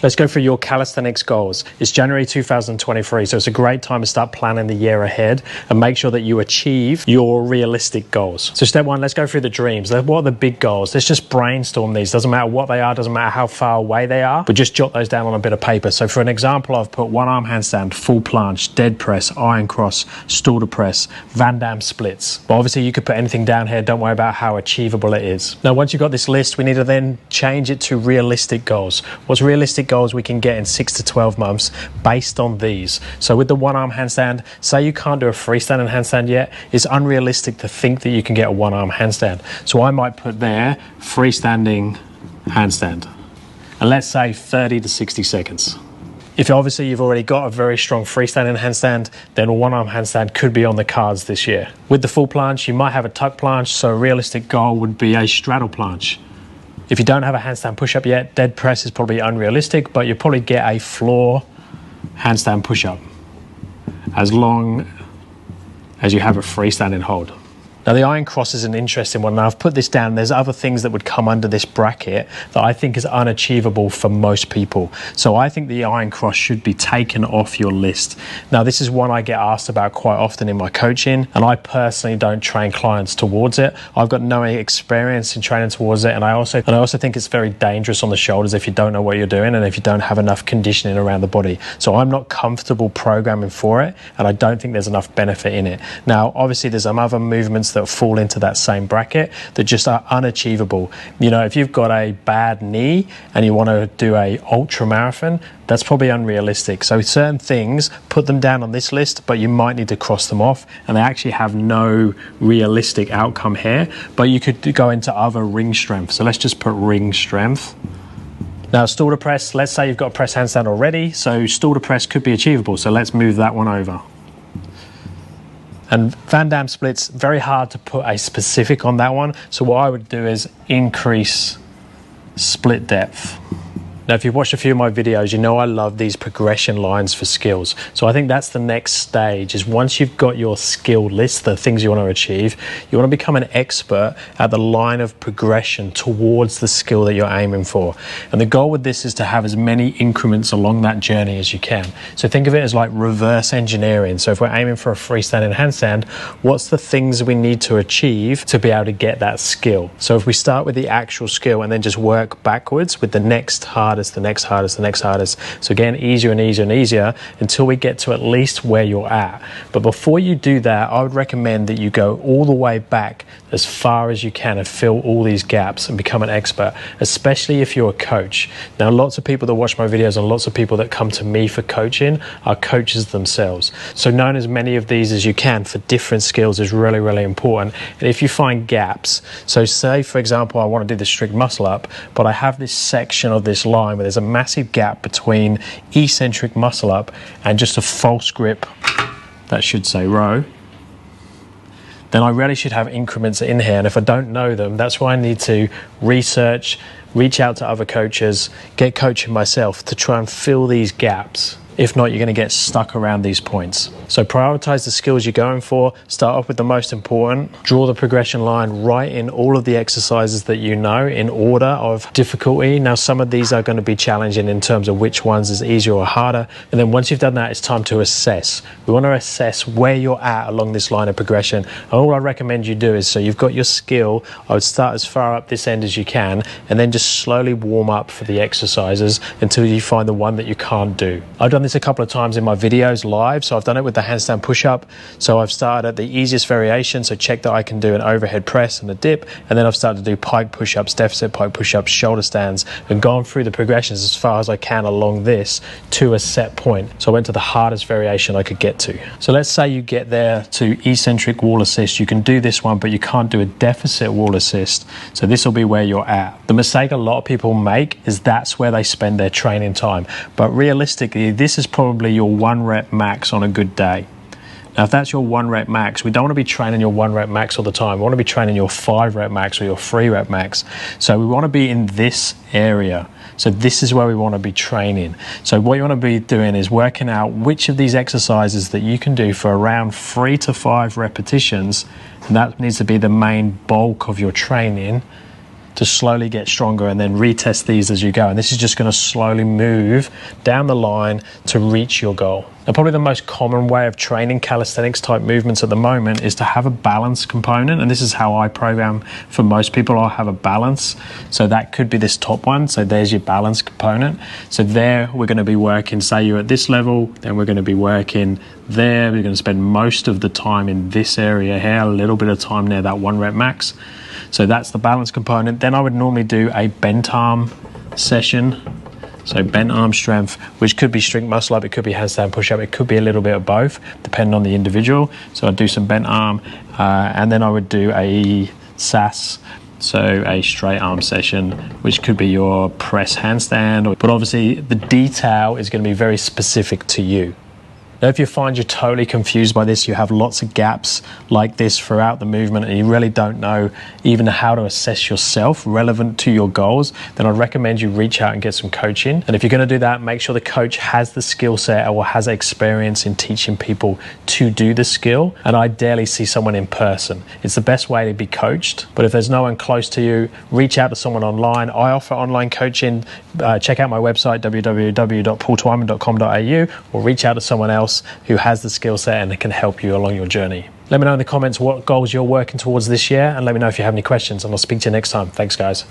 Let's go for your calisthenics goals. It's January 2023, so it's a great time to start planning the year ahead and make sure that you achieve your realistic goals. So step one, let's go through the dreams. What are the big goals? Let's just brainstorm these. Doesn't matter what they are, doesn't matter how far away they are, but just jot those down on a bit of paper. So for an example, I've put one arm handstand, full planche, dead press, iron cross, stool to press, Van Damme splits. But obviously you could put anything down here. Don't worry about how achievable it is. Now, once you've got this list, we need to then change it to realistic goals. What's realistic goals we can get in 6 to 12 months based on these? So with the one arm handstand, say you can't do a freestanding handstand yet, it's unrealistic to think that you can get a one arm handstand. So I might put there freestanding handstand, and let's say 30 to 60 seconds. If obviously you've already got a very strong freestanding handstand, then a one arm handstand could be on the cards this year. With the full planche, you might have a tuck planche, so a realistic goal would be a straddle planche. If you don't have a handstand push-up yet, dead press is probably unrealistic, but you'll probably get a floor handstand push-up as long as you have a freestanding hold. Now, the iron cross is an interesting one. Now, I've put this down. There's other things that would come under this bracket that I think is unachievable for most people. So I think the iron cross should be taken off your list. Now, this is one I get asked about quite often in my coaching, and I personally don't train clients towards it. I've got no experience in training towards it, and I also think it's very dangerous on the shoulders if you don't know what you're doing and if you don't have enough conditioning around the body. So I'm not comfortable programming for it, and I don't think there's enough benefit in it. Now, obviously, there's some other movements that fall into that same bracket that just are unachievable. You know, if you've got a bad knee and you want to do a ultra marathon, that's probably unrealistic. So certain things, put them down on this list, but you might need to cross them off, and they actually have no realistic outcome here. But you could go into other ring strength. So let's just put ring strength. Now, stool to press, let's say you've got a press handstand already, so stool to press could be achievable. So let's move that one over. And Van Damme splits, very hard to put a specific on that one. So what I would do is increase split depth. Now, if you've watched a few of my videos, you know I love these progression lines for skills. So I think that's the next stage, is once you've got your skill list, the things you want to achieve, you want to become an expert at the line of progression towards the skill that you're aiming for. And the goal with this is to have as many increments along that journey as you can. So think of it as like reverse engineering. So if we're aiming for a freestanding handstand, what's the things we need to achieve to be able to get that skill? So if we start with the actual skill and then just work backwards with the next hardest, the next hardest, the next hardest. So again, easier and easier and easier until we get to at least where you're at. But before you do that, I would recommend that you go all the way back as far as you can and fill all these gaps and become an expert, especially if you're a coach. Now, lots of people that watch my videos and lots of people that come to me for coaching are coaches themselves. So knowing as many of these as you can for different skills is really, really important. And if you find gaps, so say, for example, I want to do the strict muscle up, but I have this section of this line where there's a massive gap between eccentric muscle up and just a false grip, that should say row, then I really should have increments in here. And if I don't know them, that's why I need to research, reach out to other coaches, get coaching myself to try and fill these gaps. If not, you're going to get stuck around these points. So prioritize the skills you're going for. Start off with the most important. Draw the progression line, write in all of the exercises that you know in order of difficulty. Now, some of these are going to be challenging in terms of which ones is easier or harder. And then once you've done that, it's time to assess. We want to assess where you're at along this line of progression. And all I recommend you do is, so you've got your skill, I would start as far up this end as you can, and then just slowly warm up for the exercises until you find the one that you can't do. I've done this a couple of times in my videos live. So I've done it with the handstand push-up. So I've started at the easiest variation. So check that I can do an overhead press and a dip. And then I've started to do pike push-ups, deficit pike push-ups, shoulder stands, and gone through the progressions as far as I can along this to a set point. So I went to the hardest variation I could get to. So let's say you get there to eccentric wall assist. You can do this one, but you can't do a deficit wall assist. So this will be where you're at. The mistake a lot of people make is that's where they spend their training time. But realistically, this is probably your 1 rep max on a good day. Now, if that's your 1 rep max, we don't want to be training your 1 rep max all the time. We want to be training your 5 rep max or your 3 rep max. So we want to be in this area. So this is where we want to be training. So what you want to be doing is working out which of these exercises that you can do for around 3 to 5 repetitions, and that needs to be the main bulk of your training. to slowly get stronger, and then retest these as you go. And this is just going to slowly move down the line to reach your goal. Now, probably the most common way of training calisthenics type movements at the moment is to have a balance component. And this is how I program for most people. I'll have a balance. So that could be this top one. So there's your balance component. So there we're going to be working, say you're at this level, then we're going to be working there. We're going to spend most of the time in this area here, a little bit of time near that 1 rep max. So that's the balance component. Then I would normally do a bent arm session. So bent arm strength, which could be strength muscle up, it could be handstand push up, it could be a little bit of both, depending on the individual. So I'd do some bent arm, and then I would do a SAS, so a straight arm session, which could be your press handstand. But obviously the detail is going to be very specific to you. Now, if you find you're totally confused by this, you have lots of gaps like this throughout the movement, and you really don't know even how to assess yourself relevant to your goals, then I'd recommend you reach out and get some coaching. And if you're going to do that, make sure the coach has the skill set or has experience in teaching people to do the skill, and ideally see someone in person. It's the best way to be coached. But if there's no one close to you, reach out to someone online. I offer online coaching. Check out my website, www.paultwyman.com.au, or reach out to someone else who has the skill set and can help you along your journey. Let me know in the comments what goals you're working towards this year, and let me know if you have any questions, and I'll speak to you next time. Thanks, guys.